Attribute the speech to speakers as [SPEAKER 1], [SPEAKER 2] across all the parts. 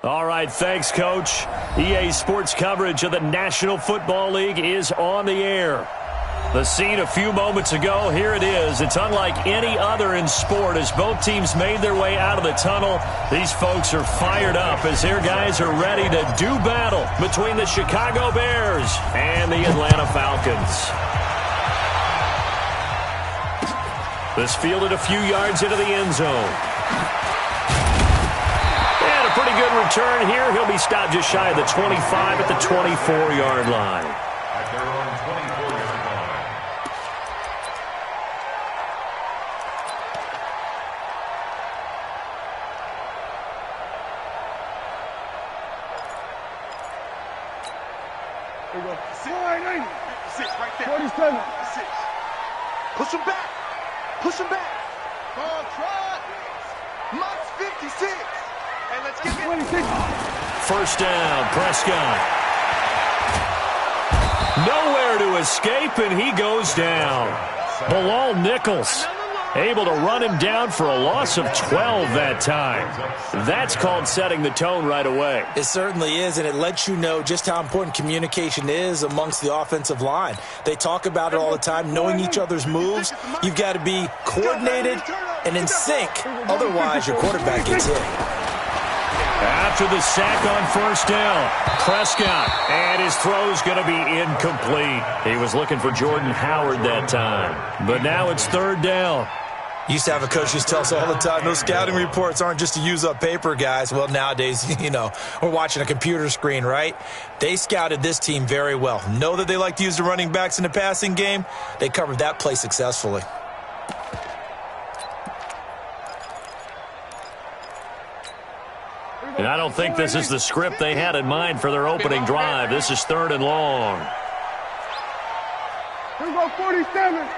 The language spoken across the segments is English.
[SPEAKER 1] All right, thanks, Coach. EA Sports coverage of the National Football League is on the air. The scene a few moments ago, here it is. It's unlike any other in sport as both teams made their way out of the tunnel. These folks are fired up as their guys are ready to do battle between the Chicago Bears and the Atlanta Falcons. This fielded a few yards into the end zone. And a pretty good return here. He'll be stopped just shy of the 25 at the 24-yard line.
[SPEAKER 2] There you go. 6 right there. 47. 6. Push him back. Push him back. Ball trot. Max 56. And let's get 26.
[SPEAKER 1] First down, Prescott. Nowhere to escape, and he goes down. Bilal Nichols able to run him down for a loss of 12 that time. That's called setting the tone right away.
[SPEAKER 3] It certainly is, and it lets you know just how important communication is amongst the offensive line. They talk about it all the time, knowing each other's moves. You've got to be coordinated and in sync. Otherwise, your quarterback gets hit.
[SPEAKER 1] After the sack on first down, Prescott, and his throw's going to be incomplete. He was looking for Jordan Howard that time, but now it's third down.
[SPEAKER 3] Used to have a coach who tell us all the time, those scouting reports aren't just to use up paper, guys. Well, nowadays, we're watching a computer screen, right? They scouted this team very well. Know that they like to use the running backs in the passing game. They covered that play successfully.
[SPEAKER 1] And I don't think this is the script they had in mind for their opening drive. This is third and long.
[SPEAKER 2] Here we go, 47.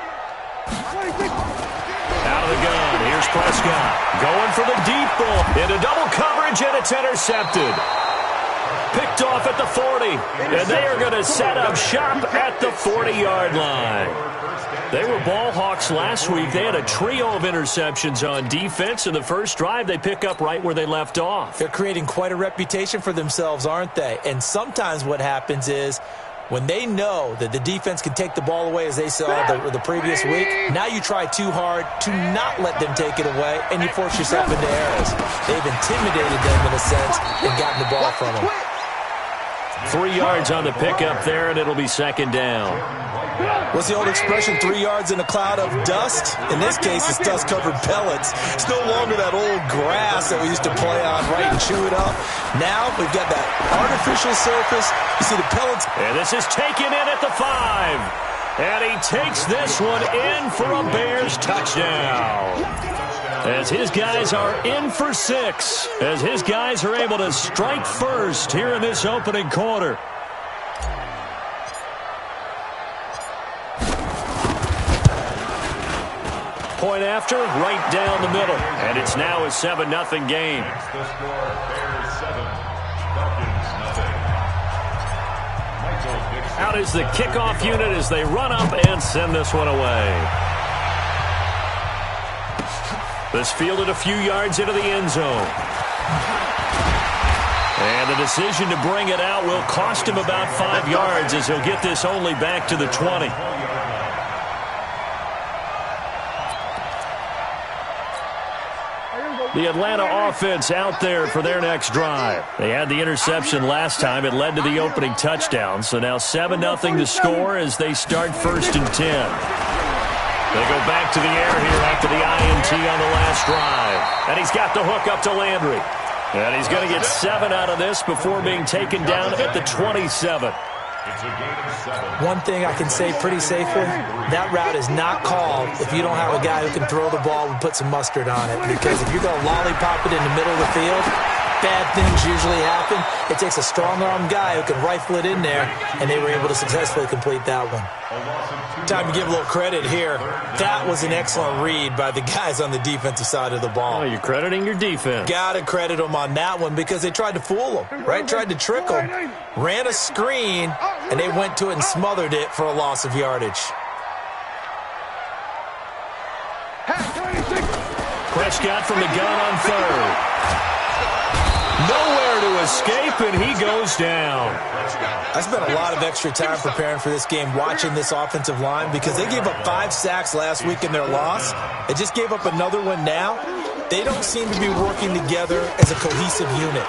[SPEAKER 2] 26.
[SPEAKER 1] Out of the gun, here's Prescott. Going for the deep ball. Into double coverage, and it's intercepted. Picked off at the 40. And they are going to set up shop at the 40-yard line. They were ball hawks last week. They had a trio of interceptions on defense. In the first drive, they pick up right where they left off.
[SPEAKER 3] They're creating quite a reputation for themselves, aren't they? And sometimes what happens is when they know that the defense can take the ball away, as they saw the previous week, now you try too hard to not let them take it away, and you force yourself into errors. They've intimidated them in a sense and gotten the ball from them.
[SPEAKER 1] 3 yards on the pickup there, and it'll be second down.
[SPEAKER 3] What's the old expression, 3 yards in a cloud of dust? In this case, it's dust-covered pellets. It's no longer that old grass that we used to play on, right, and chew it up. Now we've got that artificial surface. You see the pellets.
[SPEAKER 1] And this is taken in at the 5. And he takes this one in for a Bears touchdown. As his guys are in for 6. As his guys are able to strike first here in this opening quarter. Point after, right down the middle. And it's now a 7-0 game. Out is the kickoff unit as they run up and send this one away. This fielded a few yards into the end zone. And the decision to bring it out will cost him about 5 yards as he'll get this only back to the 20. The Atlanta offense out there for their next drive. They had the interception last time. It led to the opening touchdown. So now 7-0 to score as they start first and 10. They go back to the air here after the INT on the last drive. And he's got the hook up to Landry. And he's going to get 7 out of this before being taken down at the 27.
[SPEAKER 3] One thing I can say pretty safely, that route is not called if you don't have a guy who can throw the ball and put some mustard on it. Because if you're going to lollipop it in the middle of the field, bad things usually happen. It takes a strong-arm guy who can rifle it in there, and they were able to successfully complete that one. Time to give a little credit here. That was an excellent read by the guys on the defensive side of the ball.
[SPEAKER 1] Oh, you're crediting your defense.
[SPEAKER 3] Got to credit them on that one because they tried to fool them, right? Tried to trick them. Ran a screen, and they went to it and smothered it for a loss of yardage.
[SPEAKER 1] Prescott from the gun on third. Nowhere to escape, and he goes down.
[SPEAKER 3] I spent a lot of extra time preparing for this game, watching this offensive line, because they gave up 5 sacks last week in their loss. They just gave up another one now. They don't seem to be working together as a cohesive unit.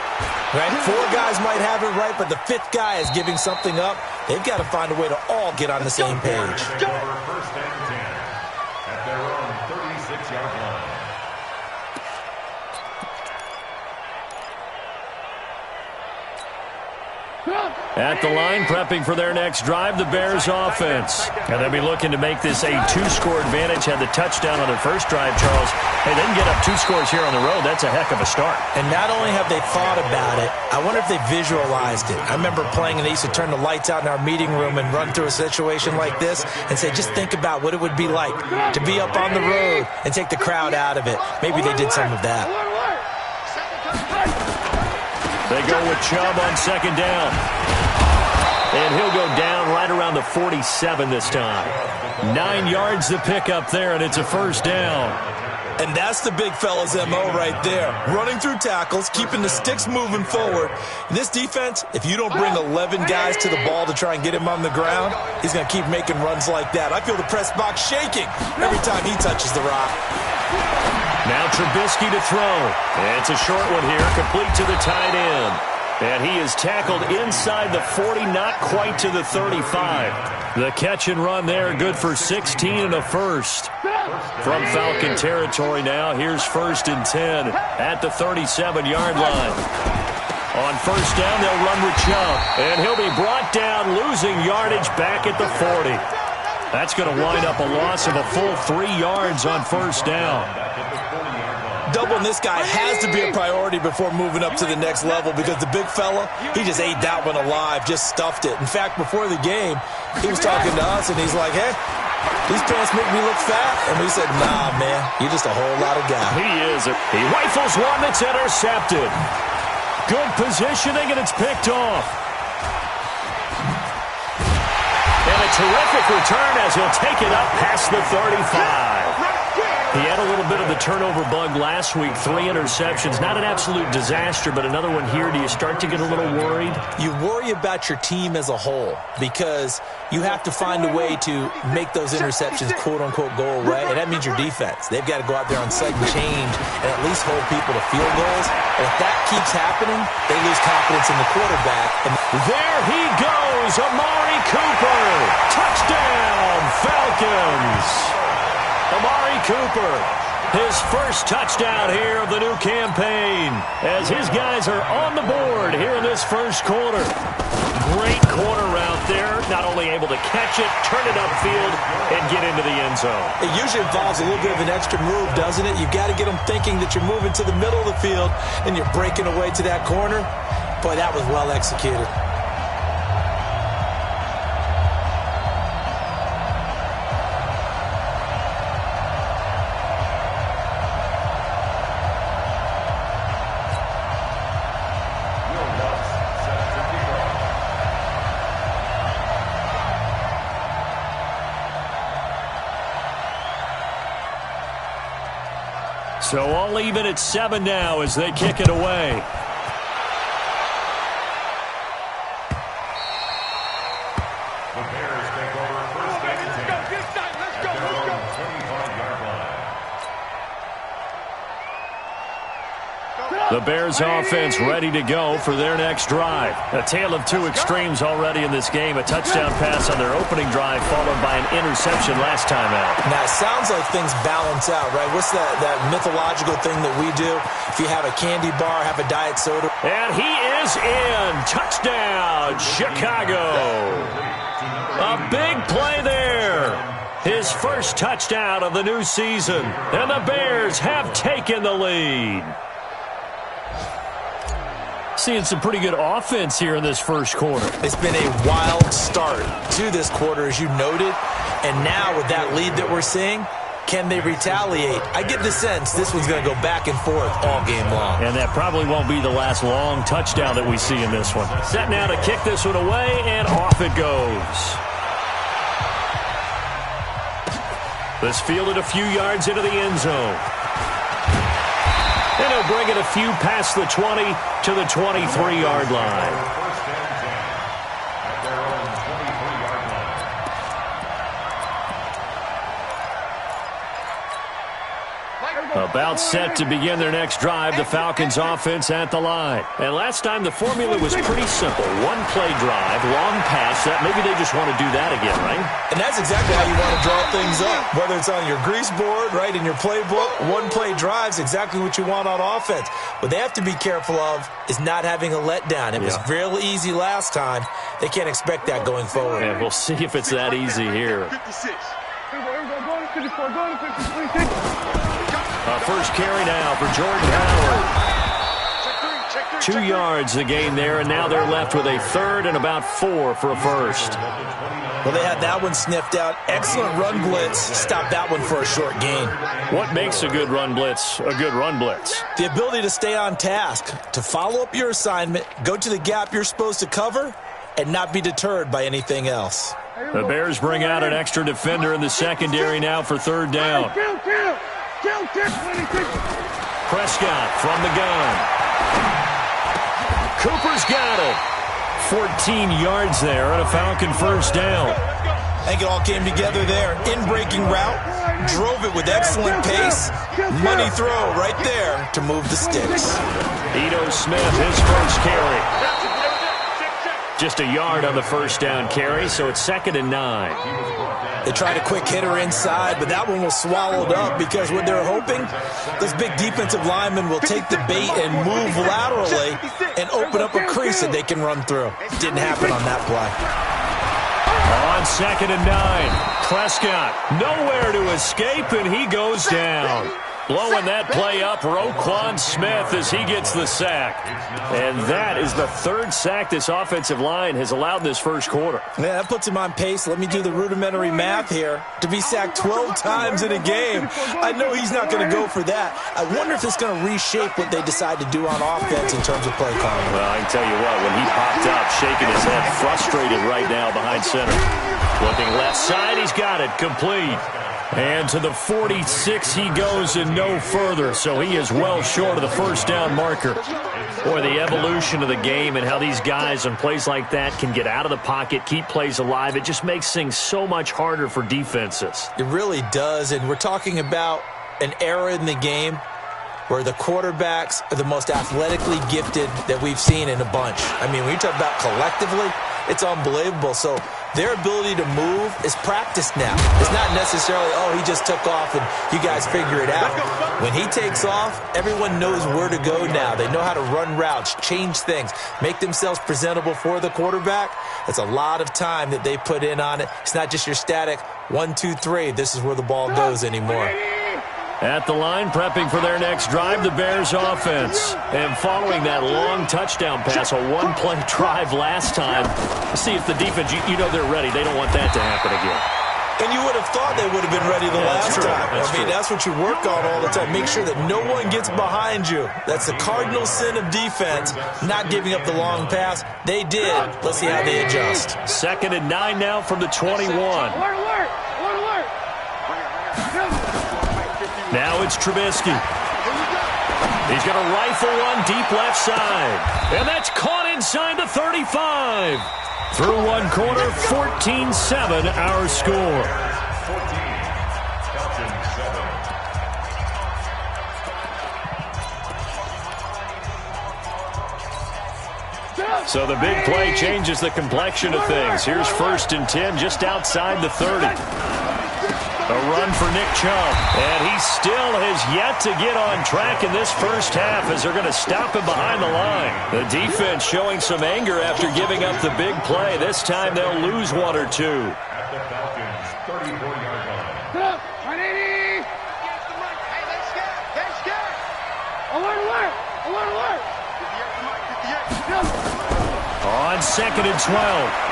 [SPEAKER 3] Right? 4 guys might have it right, but the 5th guy is giving something up. They've got to find a way to all get on the same page.
[SPEAKER 4] First and 10 at their own 36-yard line.
[SPEAKER 1] At the line, prepping for their next drive, the Bears offense. And they'll be looking to make this a 2-score advantage. Had the touchdown on their first drive, Charles. Hey, they can get up 2 scores here on the road. That's a heck of a start.
[SPEAKER 3] And not only have they thought about it, I wonder if they visualized it. I remember playing, and they used to turn the lights out in our meeting room and run through a situation like this and say, just think about what it would be like to be up on the road and take the crowd out of it. Maybe they did some of that.
[SPEAKER 1] They go with Chubb on second down. And he'll go down right around the 47 this time. 9 yards to pick up there, and it's a first down.
[SPEAKER 3] And that's the big fella's MO right there. Running through tackles, keeping the sticks moving forward. In this defense, if you don't bring 11 guys to the ball to try and get him on the ground, he's going to keep making runs like that. I feel the press box shaking every time he touches the rock.
[SPEAKER 1] Now Trubisky to throw. It's a short one here, complete to the tight end. And he is tackled inside the 40, not quite to the 35. The catch and run there, good for 16 and a first. From Falcon territory now, here's 1st and 10 at the 37-yard line. On first down, they'll run with Chubb. And he'll be brought down, losing yardage back at the 40. That's going to wind up a loss of a full 3 yards on first down.
[SPEAKER 3] Doubling this guy has to be a priority before moving up to the next level, because the big fella, he just ate that one alive, just stuffed it. In fact, before the game, he was talking to us, and he's like, hey, these pants make me look fat. And we said, nah, man, you're just a whole lot of guy.
[SPEAKER 1] He is. He rifles one that's intercepted. Good positioning, and it's picked off. And a terrific return as he'll take it up past the 35. He had a little bit of the turnover bug last week, 3 interceptions. Not an absolute disaster, but another one here. Do you start to get a little worried?
[SPEAKER 3] You worry about your team as a whole, because you have to find a way to make those interceptions, quote-unquote, go away, and that means your defense. They've got to go out there on sudden change and at least hold people to field goals. And if that keeps happening, they lose confidence in the quarterback. And
[SPEAKER 1] there he goes, Amari Cooper. Touchdown, Falcons. Amari Cooper, his first touchdown here of the new campaign, as his guys are on the board here in this first quarter. Great corner route there, not only able to catch it, turn it upfield, and get into the end zone.
[SPEAKER 3] It usually involves a little bit of an extra move, doesn't it? You've got to get them thinking that you're moving to the middle of the field and you're breaking away to that corner. Boy, that was well executed.
[SPEAKER 1] So all even at 7 now as they kick it away.
[SPEAKER 4] The Bears take over first and 10 at their own 25-yard line.
[SPEAKER 1] The Bears offense ready to go for their next drive. A tale of 2 extremes already in this game. A touchdown pass on their opening drive followed by an interception last time out.
[SPEAKER 3] Now, it sounds like things balance out, right? What's that mythological thing that we do? If you have a candy bar, have a diet soda.
[SPEAKER 1] And he is in. Touchdown, Chicago. A big play there. His first touchdown of the new season. And the Bears have taken the lead. Seeing some pretty good offense here in this first quarter.
[SPEAKER 3] It's been a wild start to this quarter, as you noted. And now with that lead that we're seeing, can they retaliate? I get the sense this one's going to go back and forth all game long.
[SPEAKER 1] And that probably won't be the last long touchdown that we see in this one. Set now to kick this one away, and off it goes. This fielded a few yards into the end zone. And he'll bring it a few past the 20 to the 23-yard line.
[SPEAKER 4] First and 10 at their own 23-yard line.
[SPEAKER 1] About set to begin their next drive, the Falcons offense at the line. And last time the formula was pretty simple. One-play drive, long pass. Maybe they just want to do that again, right?
[SPEAKER 3] And that's exactly how you want to draw things up. Whether it's on your grease board, right, in your playbook, one-play drive's exactly what you want on offense. What they have to be careful of is not having a letdown. It was real easy last time. They can't expect that going forward.
[SPEAKER 1] Yeah, we'll see if it's that easy here.
[SPEAKER 2] 56.
[SPEAKER 1] First carry now for Jordan Howard. 2 yards the gain there, and now they're left with a third and about 4 for a first.
[SPEAKER 3] Well, they had that one sniffed out. Excellent run blitz. Stop that one for a short gain.
[SPEAKER 1] What makes a good run blitz a good run blitz?
[SPEAKER 3] The ability to stay on task, to follow up your assignment, go to the gap you're supposed to cover, and not be deterred by anything else.
[SPEAKER 1] The Bears bring out an extra defender in the secondary now for third down. Prescott from the gun. Cooper's got it. 14 yards there and a Falcon first down.
[SPEAKER 3] I think it all came together there. In-breaking route, drove it with excellent pace. Money throw right there to move the sticks.
[SPEAKER 1] Ito Smith, his first carry. Just a yard on the first down carry, so it's 2nd and 9.
[SPEAKER 3] They tried a quick hitter inside, but that one was swallowed up because what they're hoping, those big defensive linemen will take the bait and move laterally and open up a crease that they can run through. Didn't happen on that play.
[SPEAKER 1] On 2nd and 9, Prescott nowhere to escape, and he goes down. Blowing that play up, Roquan Smith, as he gets the sack. And that is the 3rd sack this offensive line has allowed this first quarter.
[SPEAKER 3] Yeah, that puts him on pace. Let me do the rudimentary math here. To be sacked 12 times in a game, I know he's not going to go for that. I wonder if it's going to reshape what they decide to do on offense in terms of play calling.
[SPEAKER 1] Well, I can tell you what, when he popped up, shaking his head, frustrated right now behind center. Looking left side, he's got it, complete. And to the 46 he goes and no further, so he is well short of the first down marker. Boy, the evolution of the game and how these guys on plays like that can get out of the pocket, keep plays alive, it just makes things so much harder for defenses.
[SPEAKER 3] It really does, and we're talking about an era in the game where the quarterbacks are the most athletically gifted that we've seen in a bunch. I mean, when you talk about collectively, it's unbelievable. So their ability to move is practiced now. It's not necessarily, oh, he just took off and you guys figure it out. When he takes off, everyone knows where to go now. They know how to run routes, change things, make themselves presentable for the quarterback. It's a lot of time that they put in on it. It's not just your static 1, 2, 3. This is where the ball goes anymore.
[SPEAKER 1] At the line, prepping for their next drive, the Bears offense. And following that long touchdown pass, a one-play drive last time, see if the defense, you know they're ready. They don't want that to happen again.
[SPEAKER 3] And you would have thought they would have been ready the last time. That's what you work on all the time. Make sure that no one gets behind you. That's the cardinal sin of defense, not giving up the long pass. They did. Let's see how they adjust.
[SPEAKER 1] 2nd and 9 now from the 21. Now it's Trubisky. He's going to rifle one deep left side. And that's caught inside the 35. Through one quarter, 14-7 our score. 14, so the big play changes the complexion of things. Here's 1st and 10 just outside the 30. A run for Nick Chubb, and he still has yet to get on track in this first half as they're going to stop him behind the line. The defense showing some anger after giving up the big play. This time they'll lose 1 or 2.
[SPEAKER 4] At the Falcons' 34-yard line.
[SPEAKER 1] On 2nd and 12,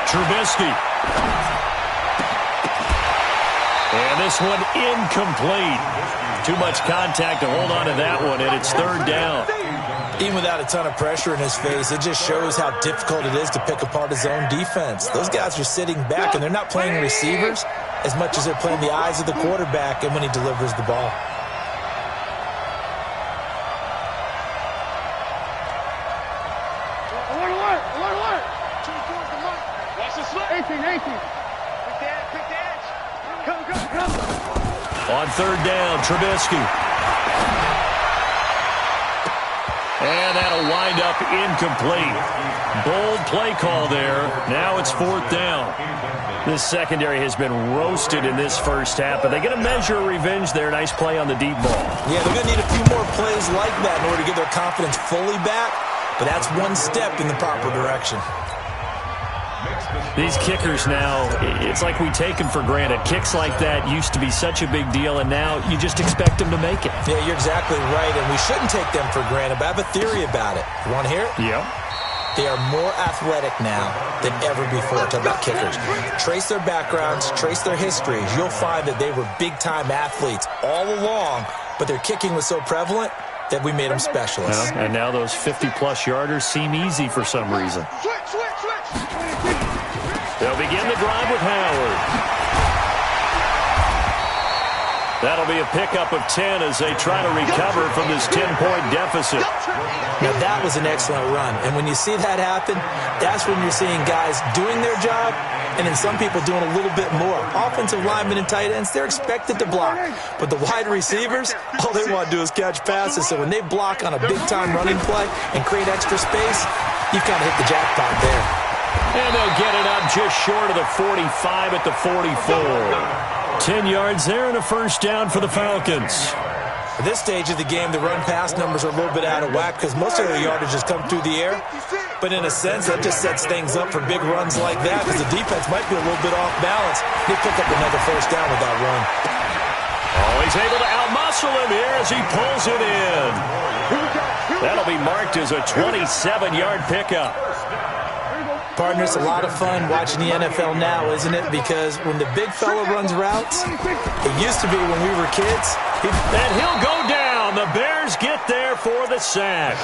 [SPEAKER 1] Trubisky. And this one incomplete. Too much contact to hold on to that one, and it's 3rd down.
[SPEAKER 3] Even without a ton of pressure in his face, it just shows how difficult it is to pick apart his own defense. Those guys are sitting back, and they're not playing receivers as much as they're playing the eyes of the quarterback and when he delivers the ball.
[SPEAKER 2] Watch the slip. 18. Pick the edge. Come.
[SPEAKER 1] On third down, Trubisky. And that'll wind up incomplete. Bold play call there. Now it's fourth down. This secondary has been roasted in this first half, but they're going to measure revenge there. Nice play on the deep ball.
[SPEAKER 3] Yeah, they're going to need a few more plays like that in order to get their confidence fully back, but that's one step in the proper direction.
[SPEAKER 1] These kickers now, it's like we take them for granted. Kicks like that used to be such a big deal, and now you just expect them to make it.
[SPEAKER 3] Yeah, you're exactly right, and we shouldn't take them for granted, but I have a theory about it. You want to hear it?
[SPEAKER 1] Yeah.
[SPEAKER 3] They are more athletic now than ever before. Talk about kickers. Trace their backgrounds, trace their histories. You'll find that they were big-time athletes all along, but their kicking was so prevalent that we made them specialists.
[SPEAKER 1] And now those 50-plus yarders seem easy for some reason. They'll begin the drive with Howard. That'll be a pickup of 10 as they try to recover from this 10-point deficit.
[SPEAKER 3] Now, that was an excellent run. And when you see that happen, that's when you're seeing guys doing their job and then some people doing a little bit more. Offensive linemen and tight ends, they're expected to block. But the wide receivers, all they want to do is catch passes. So when they block on a big-time running play and create extra space, you've kind of hit the jackpot there.
[SPEAKER 1] And they'll get it up just short of the 45 at the 44. 10 yards there and a first down for the Falcons.
[SPEAKER 3] At this stage of the game, the run-pass numbers are a little bit out of whack because most of their yardage has come through the air. But in a sense, that just sets things up for big runs like that because the defense might be a little bit off balance. They pick up another first down with that run.
[SPEAKER 1] Oh, he's able to outmuscle him here as he pulls it in. That'll be marked as a 27-yard pickup.
[SPEAKER 3] Partner, it's a lot of fun watching the NFL now, isn't it? Because when the big fella runs routes, it used to be when we were kids.
[SPEAKER 1] And he'll go down. The Bears get there for the sack.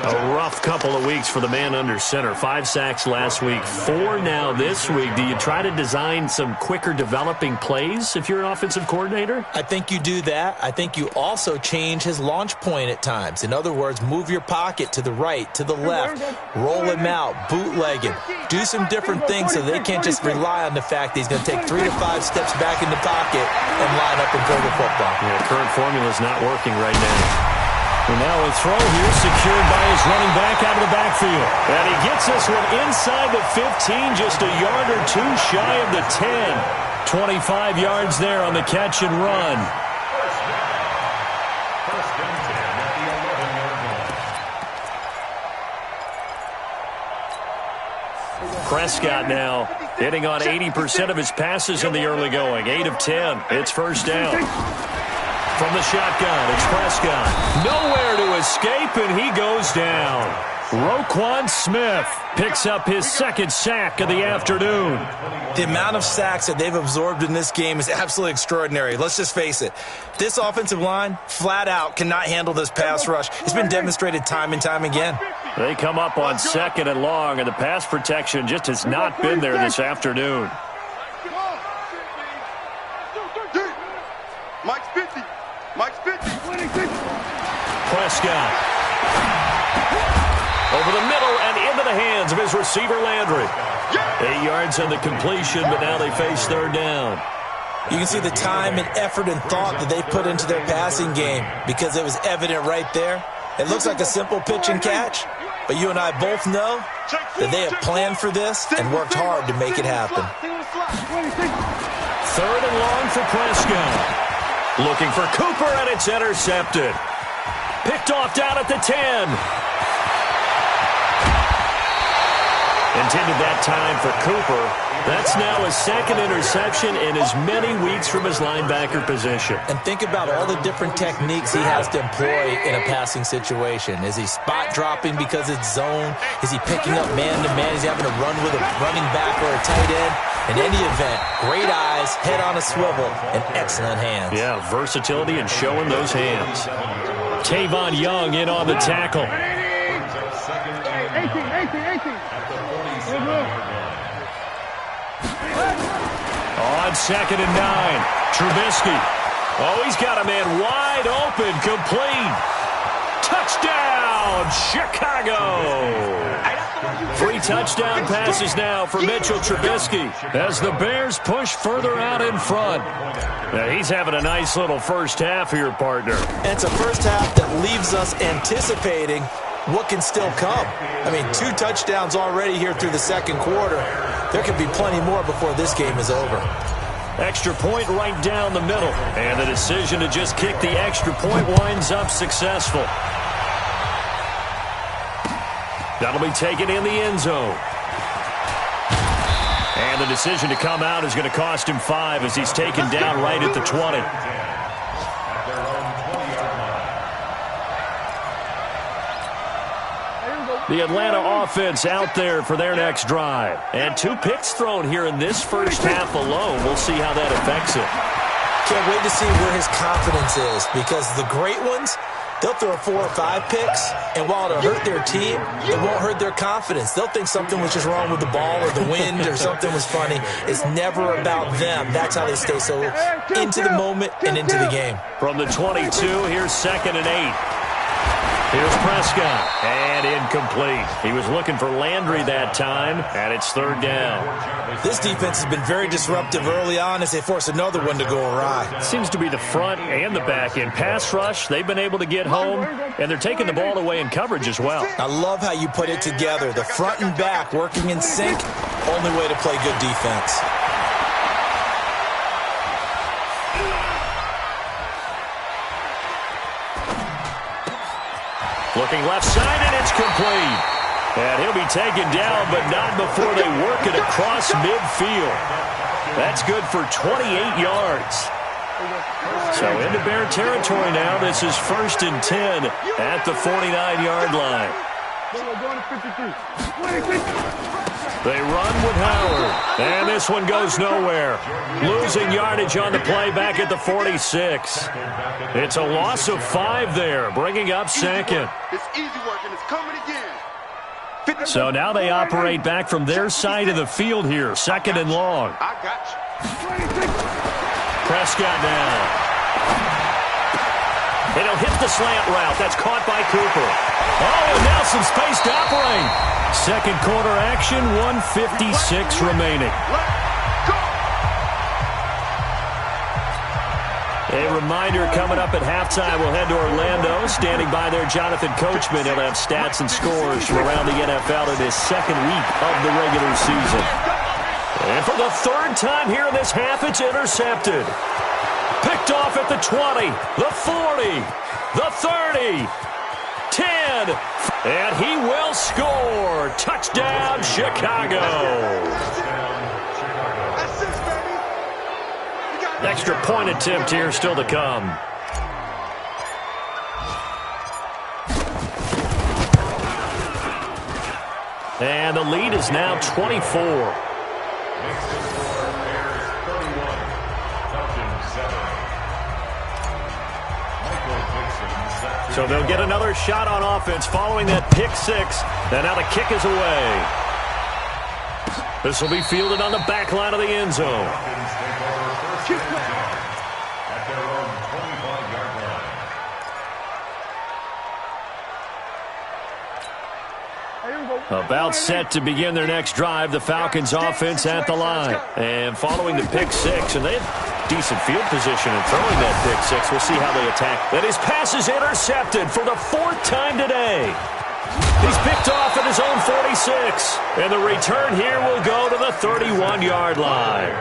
[SPEAKER 1] A rough couple of weeks for the man under center. 5 sacks last week, 4 now this week. Do you try to design some quicker developing plays if you're an offensive coordinator?
[SPEAKER 3] I think you do that. I think you also change his launch point at times. In other words, move your pocket to the right, to the left, roll him out, bootleg him. Do some different things so they can't just rely on the fact that he's going to take 3 to 5 steps back in the pocket and line up and throw the football.
[SPEAKER 1] Yeah, current formula is not working right now. And now a throw here secured by his running back out of the backfield. And he gets this one inside the 15, just a yard or two shy of the 10. 25 yards there on the catch and run. Prescott now hitting on 80% of his passes in the early going. 8 of 10. It's first down. From the shotgun, it's Prescott. Nowhere to escape, and he goes down. Roquan Smith picks up his second sack of the afternoon.
[SPEAKER 3] The amount of sacks that they've absorbed in this game is absolutely extraordinary. Let's just face it. This offensive line, flat out, cannot handle this pass rush. It's been demonstrated time and time again.
[SPEAKER 1] They come up on 2nd and long, and the pass protection just has not been there this afternoon.
[SPEAKER 2] Mike's 50. Mike's 50.
[SPEAKER 1] Prescott. Over the middle and into the hands of his receiver, Landry. 8 yards on the completion, but now they face third down.
[SPEAKER 3] You can see the time and effort and thought that they put into their passing game because it was evident right there. It looks like a simple pitch and catch, but you and I both know that they have planned for this and worked hard to make it happen.
[SPEAKER 1] 3rd and long for Prescott. Looking for Cooper, and it's intercepted. Picked off down at the 10. Intended that time for Cooper. That's now his 2nd interception in as many weeks from his linebacker position.
[SPEAKER 3] And think about all the different techniques he has to employ in a passing situation. Is he spot dropping because it's zone? Is he picking up man-to-man? Is he having to run with a running back or a tight end? In any event, great eyes, head on a swivel, and excellent hands.
[SPEAKER 1] Yeah, versatility and showing those hands. Tavon Young in on the tackle.
[SPEAKER 2] 18.
[SPEAKER 1] On 2nd and 9, Trubisky. Oh, he's got a man wide open, complete. Touchdown, Chicago. 3 touchdown passes now for Mitchell Trubisky as the Bears push further out in front. Now, he's having a nice little first half here, partner.
[SPEAKER 3] And it's a first half that leaves us anticipating what can still come. I mean, 2 touchdowns already here through the second quarter. There could be plenty more before this game is over.
[SPEAKER 1] Extra point right down the middle. And the decision to just kick the extra point winds up successful. That'll be taken in the end zone. And the decision to come out is going to cost him 5 as he's taken down right at the 20. The Atlanta offense out there for their next drive. And 2 picks thrown here in this first half alone. We'll see how that affects it.
[SPEAKER 3] Can't wait to see where his confidence is, because the great ones, they'll throw 4 or 5 picks, and while it'll hurt their team, it won't hurt their confidence. They'll think something was just wrong with the ball or the wind or something was funny. It's never about them. That's how they stay so into the moment and into the game.
[SPEAKER 1] From the 22, here's 2nd and 8. Here's Prescott, and incomplete. He was looking for Landry that time, and it's 3rd down.
[SPEAKER 3] This defense has been very disruptive early on as they force another one to go awry.
[SPEAKER 1] Seems to be the front and the back end. Pass rush, they've been able to get home, and they're taking the ball away in coverage as well.
[SPEAKER 3] I love how you put it together. The front and back working in sync, only way to play good defense.
[SPEAKER 1] Looking left side, and it's complete. And he'll be taken down, but not before they work it across midfield. That's good for 28 yards. So into Bear territory now. This is 1st and 10 at the 49-yard line. They run with Howard, and this one goes nowhere. Losing yardage on the play back at the 46. It's a loss of 5 there, bringing up 2nd.
[SPEAKER 2] It's easy work, and it's coming again.
[SPEAKER 1] So now they operate back from their side of the field here, 2nd and long.
[SPEAKER 2] I got you.
[SPEAKER 1] Prescott now. And he'll hit the slant route. That's caught by Cooper. Oh, and now some space to operate. Second quarter action, 1:56 remaining. A reminder coming up at halftime. We'll head to Orlando. Standing by there, Jonathan Coachman. He'll have stats and scores from around the NFL in his 2nd week of the regular season. And for the 3rd time here in this half, it's intercepted. Picked off at the 20, the 40, the 30, 10, and he will score. Touchdown, Chicago. Extra point attempt here still to come. And the lead is now 24. So they'll get another shot on offense following that pick 6. And now the kick is away. This will be fielded on the back line of the end zone. About set to begin their next drive, the Falcons offense at the line. And following the pick 6, and they have decent field position in throwing that pick 6. We'll see how they attack. And his pass is intercepted for the 4th time today. He's picked off at his own 46. And the return here will go to the 31-yard line.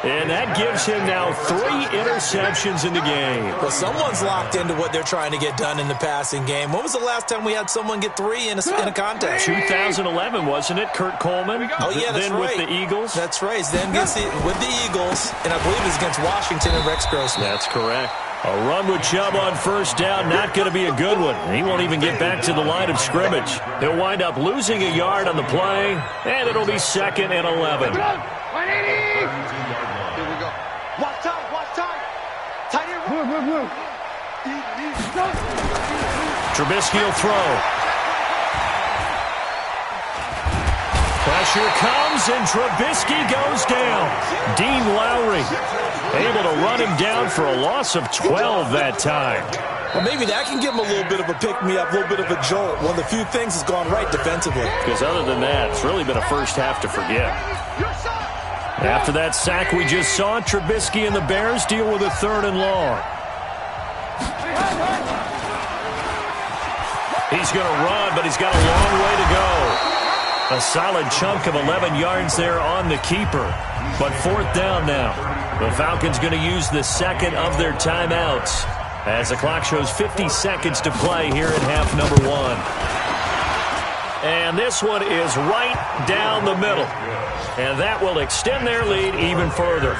[SPEAKER 1] And that gives him now 3 interceptions in the game.
[SPEAKER 3] Well, someone's locked into what they're trying to get done in the passing game. When was the last time we had someone get 3 in a contest?
[SPEAKER 1] 2011, wasn't it? Kurt Coleman.
[SPEAKER 3] Oh, yeah, that's
[SPEAKER 1] then
[SPEAKER 3] right.
[SPEAKER 1] with the Eagles.
[SPEAKER 3] That's right. Then with the Eagles, and I believe it was against Washington and Rex Grossman.
[SPEAKER 1] That's correct. A run with Chubb on 1st down, not going to be a good one. He won't even get back to the line of scrimmage. He'll wind up losing a yard on the play, and it'll be 2nd and 11.
[SPEAKER 2] Watch time. Tight end.
[SPEAKER 1] Trubisky will throw. Pressure comes, and Trubisky goes down. Dean Lowry able to run him down for a loss of 12 that time.
[SPEAKER 3] Well, maybe that can give them a little bit of a pick-me-up, a little bit of a jolt. One of the few things that's gone right defensively.
[SPEAKER 1] Because other than that, it's really been a first half to forget. After that sack we just saw, Trubisky and the Bears deal with a 3rd and long. He's going to run, but he's got a long way to go. A solid chunk of 11 yards there on the keeper. But 4th down now. The Falcons going to use the second of their timeouts as the clock shows 50 seconds to play here in half number 1. And this one is right down the middle. And that will extend their lead even further.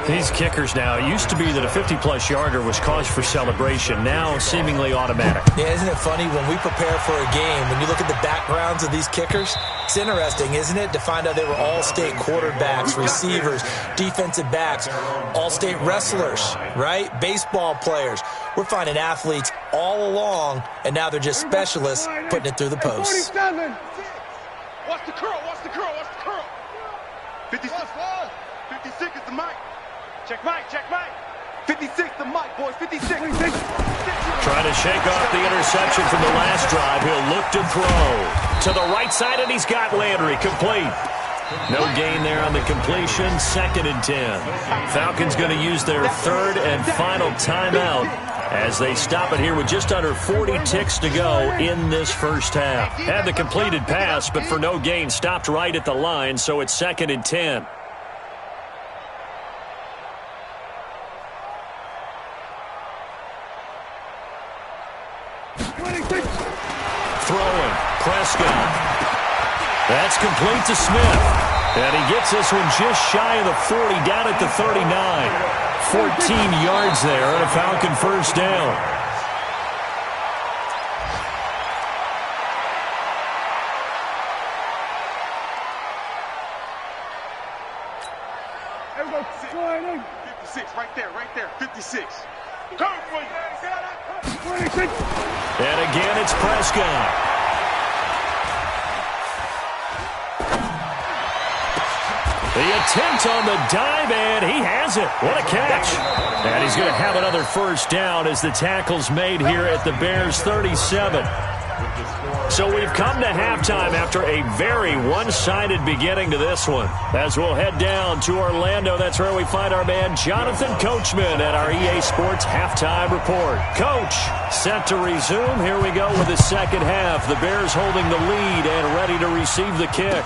[SPEAKER 1] These kickers now, it used to be that a 50-plus yarder was cause for celebration. Now seemingly automatic.
[SPEAKER 3] Yeah, isn't it funny when we prepare for a game, when you look at the backgrounds of these kickers, it's interesting, isn't it, to find out they were all-state quarterbacks, receivers, defensive backs, all-state wrestlers, right? Baseball players. We're finding athletes all along, and now they're just specialists putting it through the posts.
[SPEAKER 2] Watch the curl, watch the curl, watch the curl. 56 is the mic. Check mic, check mic. 56, the mic, boys, 56.
[SPEAKER 1] Trying to shake off the interception from the last drive. He'll look to throw. To the right side, and he's got Landry complete. No gain there on the completion. 2nd and 10. Falcons going to use their 3rd and final timeout as they stop it here with just under 40 ticks to go in this first half. Had the completed pass, but for no gain, stopped right at the line, so it's 2nd and 10. Throwing, Prescott. That's complete to Smith. And he gets this one just shy of the 40, down at the 39. 14 yards there and a Falcon first down.
[SPEAKER 2] There we go. 56, right there, 56. Come for you.
[SPEAKER 1] And again, it's Prescott. The attempt on the dive, and he has it. What a catch. And he's going to have another first down as the tackle's made here at the Bears' 37. So we've come to halftime after a very one-sided beginning to this one. As we'll head down to Orlando, that's where we find our man Jonathan Coachman at our EA Sports Halftime Report. Coach, set to resume. Here we go with the second half. The Bears holding the lead and ready to receive the kick.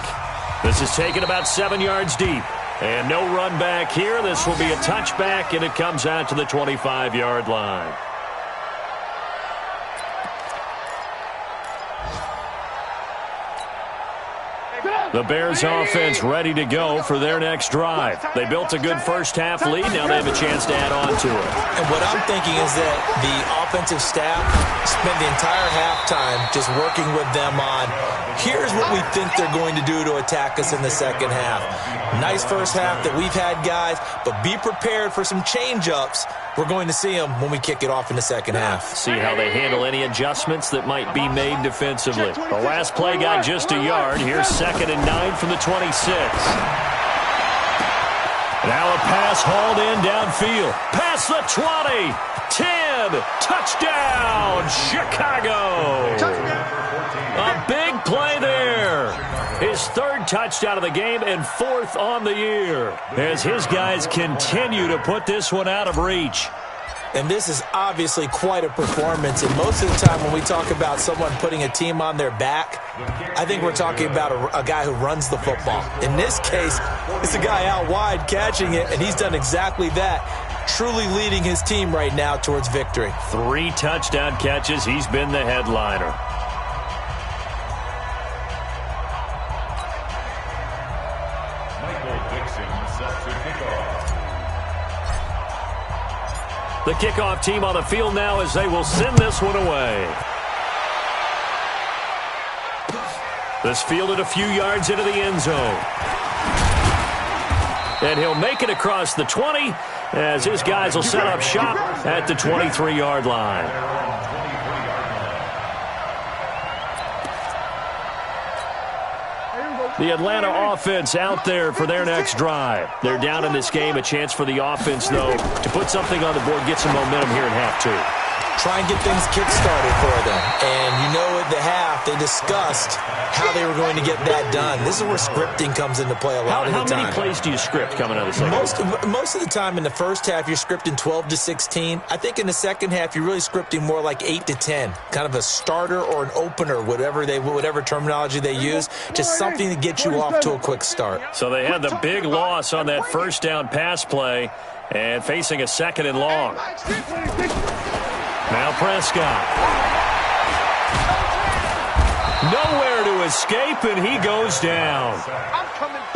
[SPEAKER 1] This is taken about 7 yards deep. And no run back here. This will be a touchback, and it comes out to the 25-yard line. The Bears offense ready to go for their next drive. They built a good first-half lead. Now they have a chance to add on to it.
[SPEAKER 3] And what I'm thinking is that the offensive staff spent the entire halftime just working with them on, here's what we think they're going to do to attack us in the second half. Nice first half that we've had, guys, but be prepared for some change-ups. We're going to see them when we kick it off in the second half. See how they handle any adjustments that might be made defensively. The last play got just a yard. Here's 2nd and 9 from the 26. Now a pass hauled in downfield. Past the 20. 10. Touchdown, Chicago. A big play there. His 3rd touchdown of the game and 4th on the year as his guys continue to put this one out of reach. And this is obviously quite a performance. And most of the time when we talk about someone putting a team on their back, I think we're talking about a guy who runs the football. In this case, it's a guy out wide catching it, and he's done exactly that, truly leading his team right now towards victory. 3 touchdown catches. He's been the headliner. The kickoff team on the field now as they will send this one away. This fielded a few yards into the end zone. And he'll make it across the 20 as his guys will set up shop at the 23-yard line. The Atlanta offense out there for their next drive. They're down in this game. A chance for the offense, though, to put something on the board, get some momentum here in half 2. try and get things kick-started for them. And you know at the half, they discussed how they were going to get that done. This is where scripting comes into play a lot of the time.
[SPEAKER 1] How many plays do you script coming out of the second?
[SPEAKER 3] Most of the time in the first half, you're scripting 12 to 16. I think in the second half, you're really scripting more like 8 to 10. Kind of a starter or an opener, whatever terminology they use. Just something to get you off to a quick start.
[SPEAKER 1] So they had the big loss on that first down pass play and facing a second and long. Now Prescott. Nowhere to escape, and he goes down.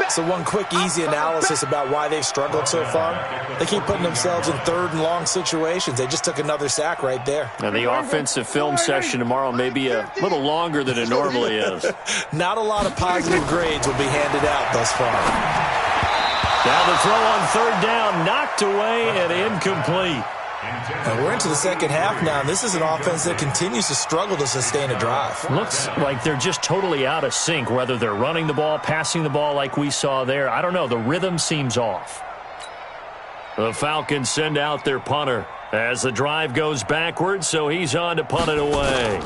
[SPEAKER 3] So one quick, easy analysis about why they've struggled so far. They keep putting themselves in third and long situations. They just took another sack right there.
[SPEAKER 1] And the offensive film session tomorrow may be a little longer than it normally is.
[SPEAKER 3] Not a lot of positive grades will be handed out thus far.
[SPEAKER 1] Now the throw on third down, knocked away and incomplete.
[SPEAKER 3] And we're into the second half now, and this is an offense that continues to struggle to sustain a drive.
[SPEAKER 1] Looks like they're just totally out of sync, whether they're running the ball, passing the ball like we saw there. I don't know. The rhythm seems off. The Falcons send out their punter as the drive goes backwards, so he's on to punt it away.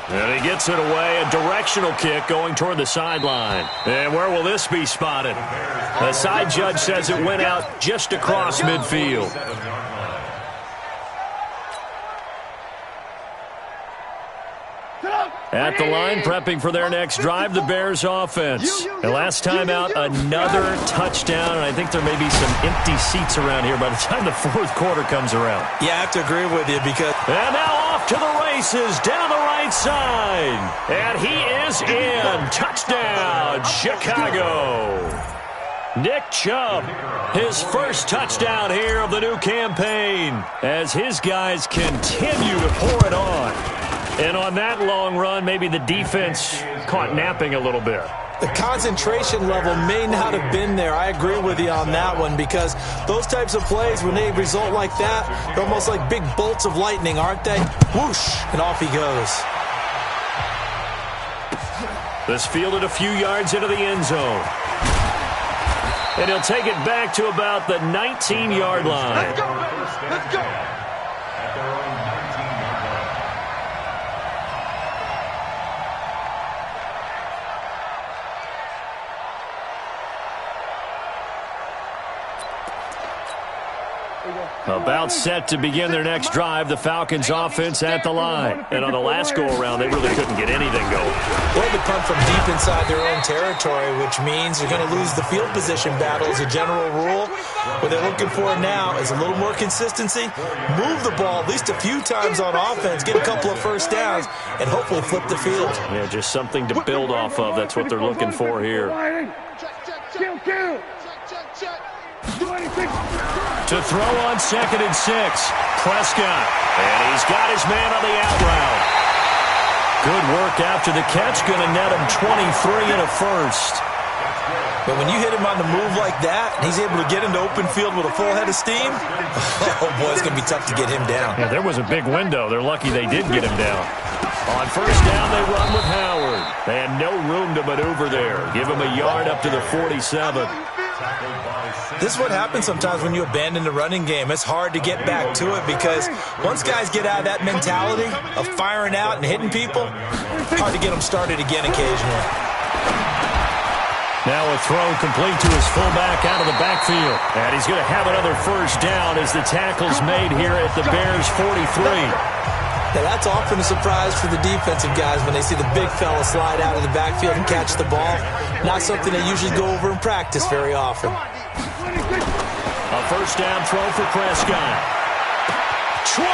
[SPEAKER 1] And he gets it away, a directional kick going toward the sideline. And where will this be spotted? The side judge says it went out just across midfield. At the line, prepping for their next drive, the Bears offense. And last time out, another touchdown, and I think there may be some empty seats around here by the time the fourth quarter comes around.
[SPEAKER 3] Yeah, I have to agree with you because...
[SPEAKER 1] And now off to the races, down the right side. And he is in. Touchdown, Chicago. Nick Chubb, his first touchdown here of the new campaign as his guys continue to pour it on. And on that long run, maybe the defense caught napping a little bit.
[SPEAKER 3] The concentration level may not have been there. I agree with you on that one because those types of plays, when they result like that, they're almost like big bolts of lightning, aren't they? Whoosh, and off he goes.
[SPEAKER 1] This fielded a few yards into the end zone. And he'll take it back to about the 19-yard line.
[SPEAKER 2] Let's go, baby. Let's go.
[SPEAKER 4] At their own 19-yard line.
[SPEAKER 1] About set to begin their next drive, the Falcons offense at the line. And on the last go-around, they really couldn't get anything going.
[SPEAKER 3] They had to punt from deep inside their own territory, which means they're going to lose the field position battle as a general rule. What they're looking for now is a little more consistency, move the ball at least a few times on offense, get a couple of first downs, and hopefully flip the field.
[SPEAKER 1] Yeah, just something to build off of. That's what they're looking for here. To throw on 2nd and 6, Prescott. And he's got his man on the out route. Good work after the catch. Going to net him 23 and a first.
[SPEAKER 3] But when you hit him on the move like that, and he's able to get into open field with a full head of steam, oh, boy, it's going to be tough to get him down.
[SPEAKER 1] Yeah, there was a big window. They're lucky they did get him down. On first down, they run with Howard. They had no room to maneuver there. Give him a yard up to the 47.
[SPEAKER 3] This is what happens sometimes when you abandon the running game. It's hard to get back to it because once guys get out of that mentality of firing out and hitting people, hard to get them started again occasionally.
[SPEAKER 1] Now a throw complete to his fullback out of the backfield. And he's going to have another first down as the tackle's made here at the Bears' 43.
[SPEAKER 3] Now that's often a surprise for the defensive guys when they see the big fella slide out of the backfield and catch the ball. Not something they usually go over in practice very often.
[SPEAKER 1] A first down throw for Prescott. 20!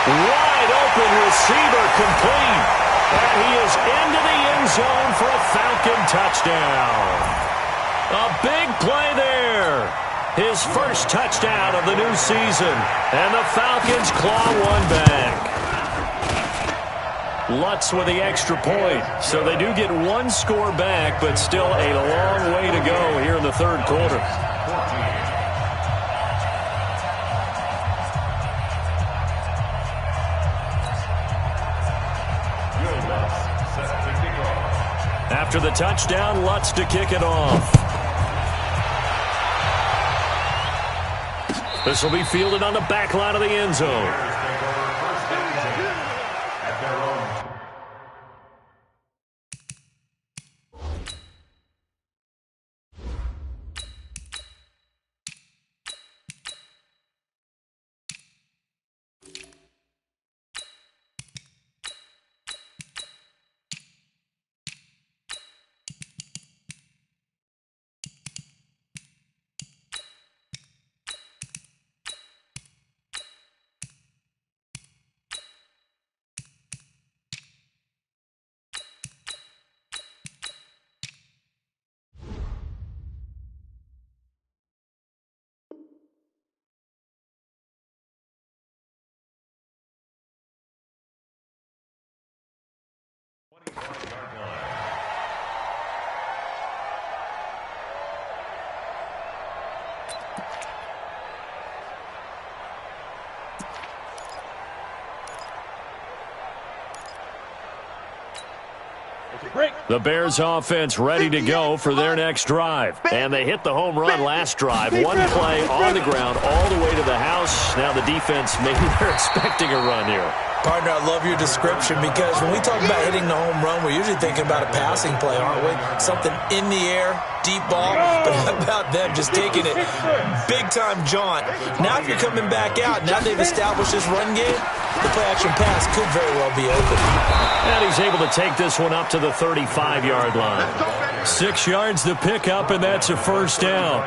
[SPEAKER 1] Wide open receiver complete. And he is into the end zone for a Falcon touchdown. A big play there. His first touchdown of the new season. And the Falcons claw one back. Lutz with the extra point. So they do get one score back, but still a long way to go here in the third quarter. After the touchdown, Lutz to kick it off. This will be fielded on the back line of the end zone. The Bears offense ready to go for their next drive. And they hit the home run last drive. One play on the ground all the way to the house. Now the defense, maybe they're expecting a run here.
[SPEAKER 3] Partner, I love your description because when we talk about hitting the home run, we're usually thinking about a passing play, aren't we? Something in the air, deep ball. But how about them just taking it big-time jaunt? Now if you're coming back out, now they've established this run game, the play-action pass could very well be open.
[SPEAKER 1] And he's able to take this one up to the 35-yard line. 6 yards to pick up, and that's a first down.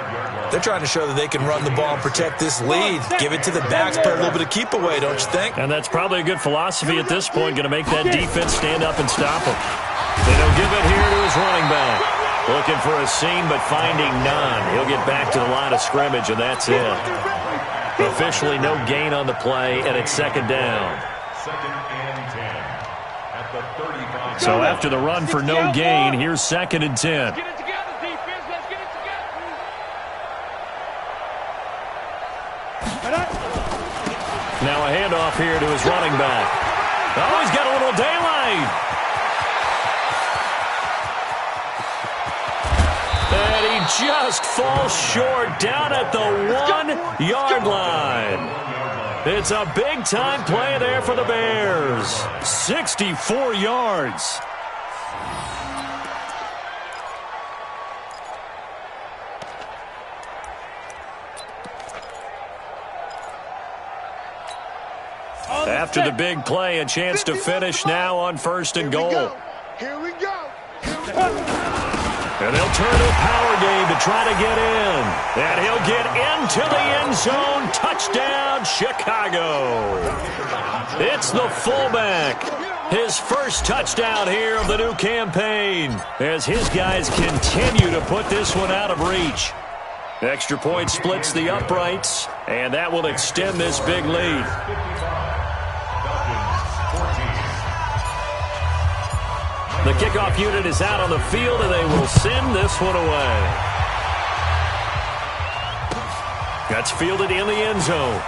[SPEAKER 3] They're trying to show that they can run the ball and protect this lead. Give it to the backs, play a little bit of keep away, don't you think?
[SPEAKER 1] And that's probably a good philosophy at this point, going to make that defense stand up and stop him. And he'll give it here to his running back. Looking for a seam, but finding none. He'll get back to the line of scrimmage, and that's it. Officially no gain on the play, and it's second down.
[SPEAKER 4] Second and 10 at the 35.
[SPEAKER 1] So after the run for no gain, here's second and 10. Now a handoff here to his running back. Oh, he's got a little daylight. And he just falls short down at the 1-yard line. It's a big-time play there for the Bears. 64 yards. After the big play, a chance to finish now on first and goal.
[SPEAKER 2] Here we go.
[SPEAKER 1] And they'll turn to a power game to try to get in. And he'll get into the end zone. Touchdown, Chicago. It's the fullback. His first touchdown here of the new campaign as his guys continue to put this one out of reach. Extra point splits the uprights, and that will extend this big lead. The kickoff unit is out on the field, and they will send this one away. That's fielded in the end zone.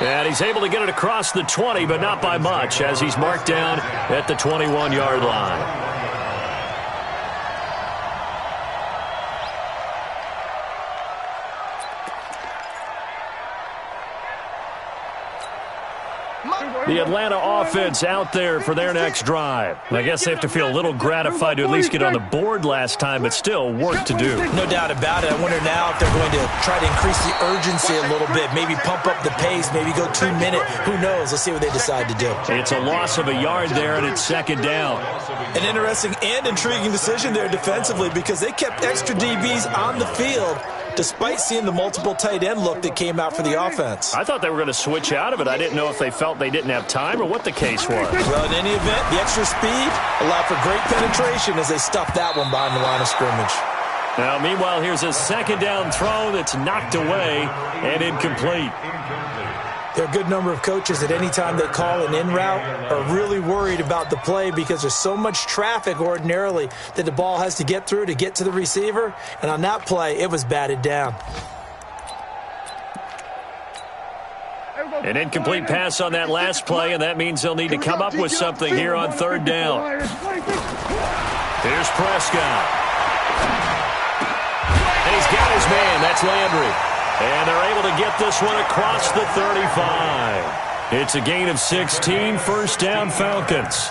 [SPEAKER 1] And he's able to get it across the 20, but not by much, as he's marked down at the 21-yard line. The Atlanta offense out there for their next drive. I guess they have to feel a little gratified to at least get on the board last time, but still work to do.
[SPEAKER 3] No doubt about it. I wonder now if they're going to try to increase the urgency a little bit, maybe pump up the pace, maybe go 2 minute. Who knows? Let's see what they decide to do.
[SPEAKER 1] It's a loss of a yard there, and it's second down.
[SPEAKER 3] An interesting and intriguing decision there defensively because they kept extra DBs on the field despite seeing the multiple tight end look that came out for the offense.
[SPEAKER 1] I thought they were going to switch out of it. I didn't know if they felt they didn't have time or what the case was.
[SPEAKER 3] Well, in any event, the extra speed allowed for great penetration as they stuffed that one behind the line of scrimmage.
[SPEAKER 1] Now, meanwhile, here's a second down throw that's knocked away and incomplete.
[SPEAKER 3] There are a good number of coaches at any time they call an in route are really worried about the play because there's so much traffic ordinarily that the ball has to get through to get to the receiver. And on that play, it was batted down.
[SPEAKER 1] An incomplete pass on that last play, and that means they'll need to come up with something here on third down. Here's Prescott. And he's got his man. That's Landry. And they're able to get this one across the 35. It's a gain of 16, first down Falcons.